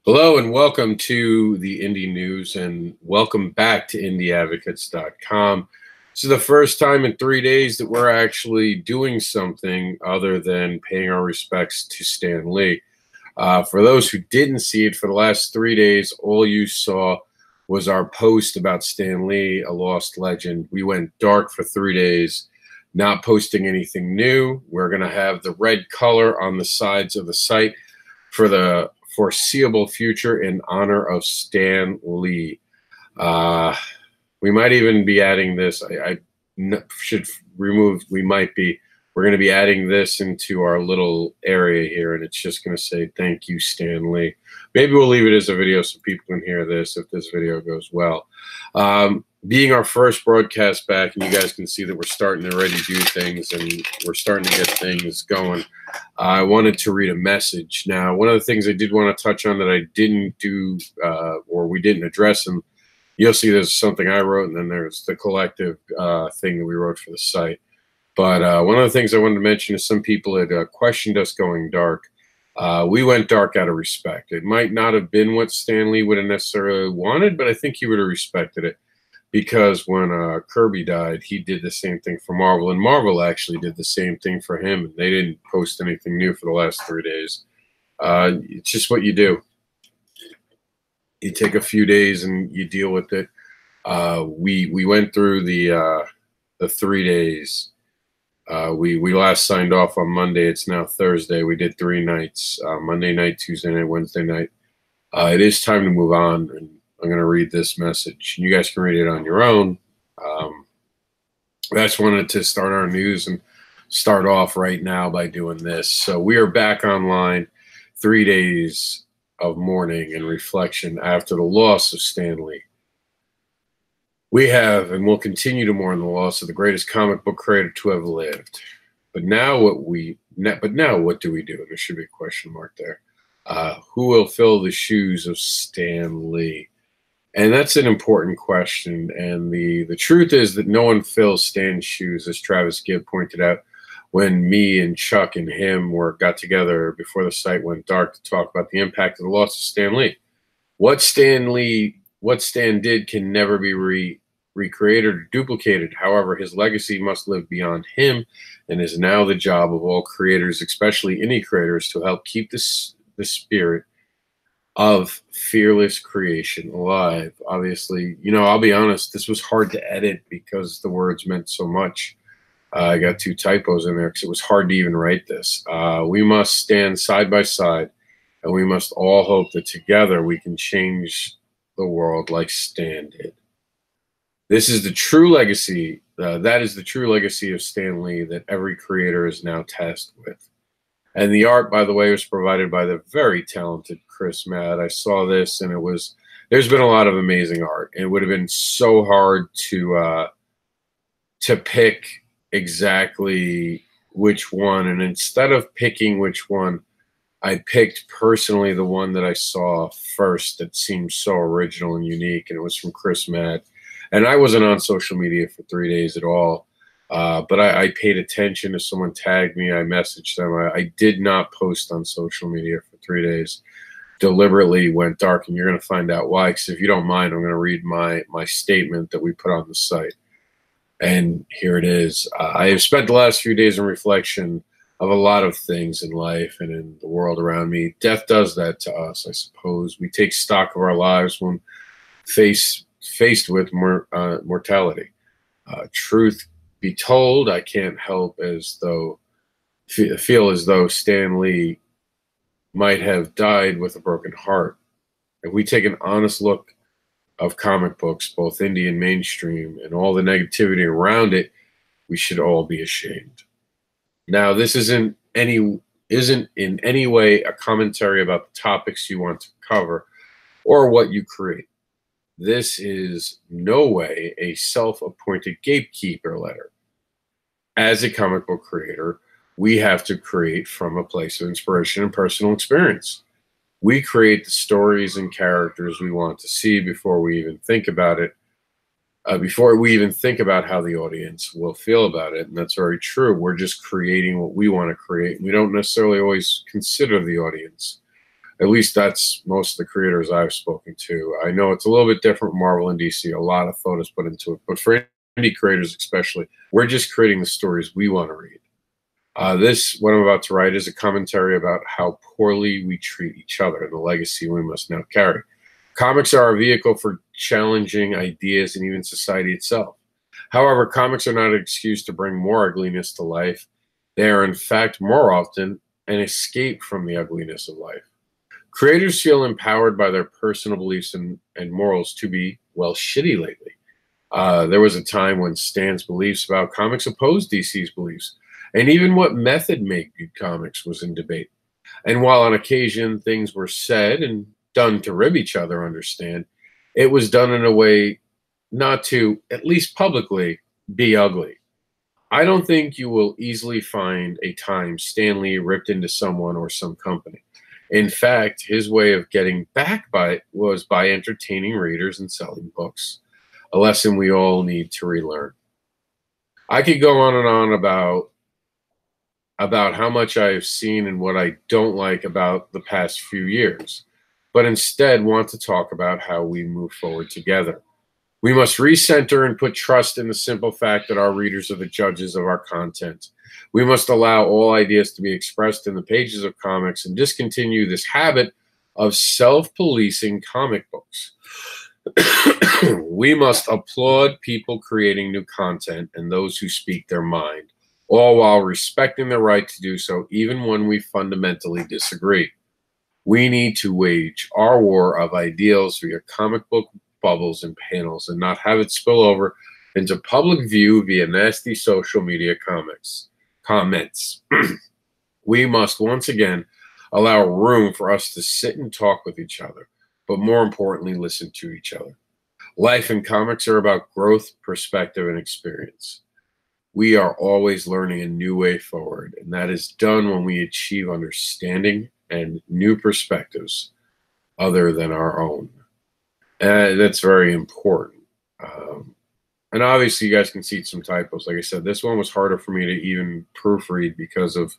Hello and welcome to the Indie News and welcome back to IndieAdvocates.com. This is the first time in 3 days that we're actually doing something other than paying our respects to Stan Lee. For those who didn't see it, for the last 3 days, all you saw was our post about Stan Lee, a lost legend. We went dark for 3 days, not posting anything new. We're going to have the red color on the sides of the site for the foreseeable future in honor of Stan Lee. We might even be adding this. I should remove, we're going to be adding this into our little area here, and it's just going to say, thank you, Stan Lee. Maybe we'll leave it as a video so people can hear this if this video goes well. Being our first broadcast back, and you guys can see that we're starting to already do things and we're starting to get things going. I wanted to read a message. Now, one of the things I did want to touch on that I didn't do or we didn't address them, you'll see there's something I wrote, and then there's the collective thing that we wrote for the site. But one of the things I wanted to mention is some people had questioned us going dark. We went dark out of respect. It might not have been what Stan Lee would have necessarily wanted, but I think he would have respected it. Because when Kirby died, he did the same thing for Marvel, and Marvel actually did the same thing for him, and they didn't post anything new for the last 3 days. It's just what you do. You take a few days and you deal with it. We went through the 3 days. We last signed off on Monday. It's now Thursday. We did 3 nights, Monday night, Tuesday night, Wednesday night. It is time to move on, and I'm going to read this message. You guys can read it on your own. I just wanted to start our news and start off right now by doing this. So we are back online, 3 days of mourning and reflection after the loss of Stan Lee. We have and will continue to mourn the loss of the greatest comic book creator to have lived. But now what do we do? And there should be a question mark there. Who will fill the shoes of Stan Lee? And that's an important question. And the truth is that no one fills Stan's shoes, as Travis Gibb pointed out when me and Chuck and him got together before the site went dark to talk about the impact of the loss of Stan Lee. What Stan did can never be recreated or duplicated. However, his legacy must live beyond him and is now the job of all creators, especially indie creators, to help keep the spirit of fearless creation alive. Obviously, I'll be honest, this was hard to edit because the words meant so much. I got 2 typos in there because it was hard to even write this. We must stand side by side, and we must all hope that together we can change the world like Stan did. This is the true legacy. That is the true legacy of Stan Lee that every creator is now tasked with. And the art, by the way, was provided by the very talented Chris Madd. I saw this, and there's been a lot of amazing art. It would have been so hard to pick exactly which one. And instead of picking which one, I picked personally the one that I saw first that seemed so original and unique, and it was from Chris Madd. And I wasn't on social media for 3 days at all. But I paid attention. If someone tagged me, I messaged them. I did not post on social media for 3 days. Deliberately went dark, and you're going to find out why. Because if you don't mind, I'm going to read my statement that we put on the site. And here it is. I have spent the last few days in reflection of a lot of things in life and in the world around me. Death does that to us, I suppose. We take stock of our lives when faced with mortality. Truth be told, I can't help feel as though Stan Lee might have died with a broken heart. If we take an honest look of comic books, both indie and mainstream, and all the negativity around it, we should all be ashamed. Now, this isn't in any way a commentary about the topics you want to cover or what you create. This is no way a self-appointed gatekeeper letter. As a comic book creator, we have to create from a place of inspiration and personal experience. We create the stories and characters we want to see before we even think about it, before we even think about how the audience will feel about it. And that's very true. We're just creating what we want to create. We don't necessarily always consider the audience. At least that's most of the creators I've spoken to. I know it's a little bit different with Marvel and DC. A lot of thought is put into it. But for indie creators especially, we're just creating the stories we want to read. What I'm about to write, is a commentary about how poorly we treat each other and the legacy we must now carry. Comics are our vehicle for challenging ideas and even society itself. However, comics are not an excuse to bring more ugliness to life. They are, in fact, more often an escape from the ugliness of life. Creators feel empowered by their personal beliefs and morals to be, well, shitty lately. There was a time when Stan's beliefs about comics opposed DC's beliefs, and even what method made good comics was in debate. And while on occasion things were said and done to rib each other, understand, it was done in a way not to, at least publicly, be ugly. I don't think you will easily find a time Stan Lee ripped into someone or some company. In fact, his way of getting back by it was by entertaining readers and selling books, a lesson we all need to relearn. I could go on and on about how much I've seen and what I don't like about the past few years, but instead want to talk about how we move forward together. We must recenter and put trust in the simple fact that our readers are the judges of our content. We must allow all ideas to be expressed in the pages of comics and discontinue this habit of self-policing comic books. We must applaud people creating new content and those who speak their mind, all while respecting the right to do so even when we fundamentally disagree. We need to wage our war of ideals via comic book bubbles and panels and not have it spill over into public view via nasty social media comments. We must once again allow room for us to sit and talk with each other, but more importantly, listen to each other. Life and comics are about growth, perspective, and experience. We are always learning a new way forward, and that is done when we achieve understanding and new perspectives other than our own. And that's very important. And obviously, you guys can see some typos. Like I said, this one was harder for me to even proofread because of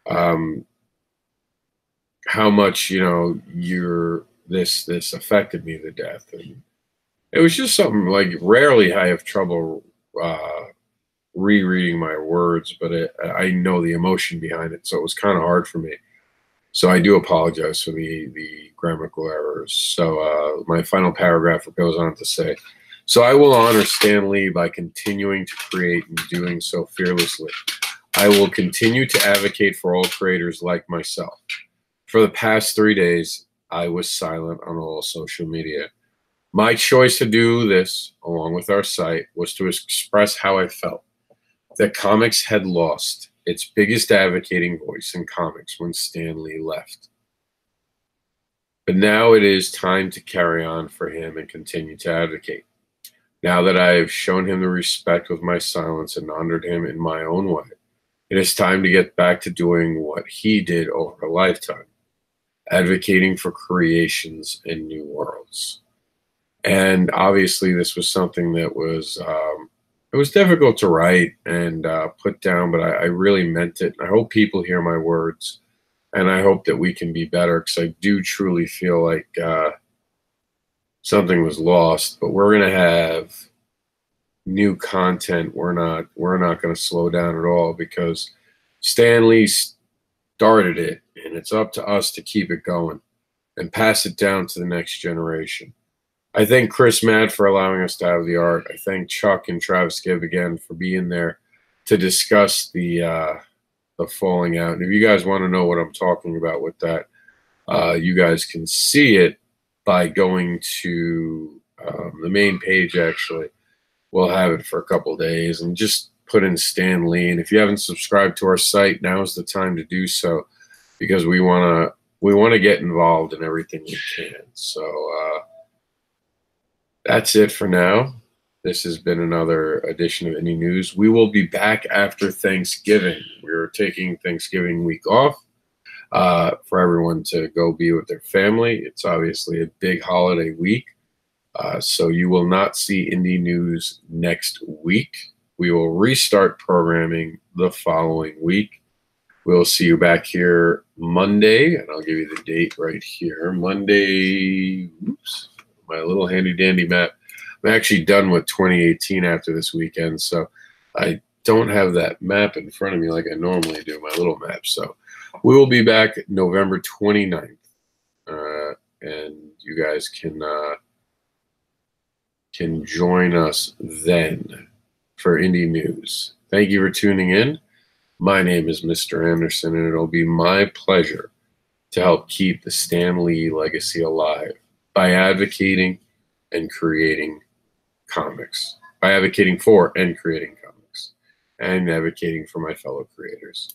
how much, this affected me to death. And it was just something like rarely I have trouble rereading my words, but I know the emotion behind it, so it was kind of hard for me. So I do apologize for the grammatical errors. So my final paragraph goes on to say, so I will honor Stan Lee by continuing to create and doing so fearlessly. I will continue to advocate for all creators like myself. For the past 3 days, I was silent on all social media. My choice to do this, along with our site, was to express how I felt, that comics had lost its biggest advocating voice in comics when Stan Lee left. But now it is time to carry on for him and continue to advocate. Now that I have shown him the respect with my silence and honored him in my own way, it is time to get back to doing what he did over a lifetime, advocating for creations and new worlds. And obviously this was something that was it was difficult to write and put down, but I really meant it. I hope people hear my words, and I hope that we can be better, because I do truly feel like something was lost. But we're going to have new content. We're not going to slow down at all, because Stan Lee started it, and it's up to us to keep it going and pass it down to the next generation. I thank Chris Madd for allowing us to have the art. I thank Chuck and Travis Gibb again for being there to discuss the falling out. And if you guys want to know what I'm talking about with that, you guys can see it by going to the main page. Actually, we'll have it for a couple days, and just put in Stan Lee. And if you haven't subscribed to our site, now is the time to do so, because we want to get involved in everything we can. So that's it for now. This has been another edition of Indie News. We will be back after Thanksgiving. We're taking Thanksgiving week off for everyone to go be with their family. It's obviously a big holiday week, so you will not see Indie News next week. We will restart programming the following week. We'll see you back here Monday, and I'll give you the date right here. Monday, oops, my little handy dandy map. I'm actually done with 2018 after this weekend, so I don't have that map in front of me like I normally do, my little map. So we will be back November 29th, and you guys can join us then for Indie News. Thank you for tuning in. My name is Mr. AnderSiN, and it'll be my pleasure to help keep the Stan Lee legacy alive by advocating and creating comics, by advocating for and creating comics, and advocating for my fellow creators.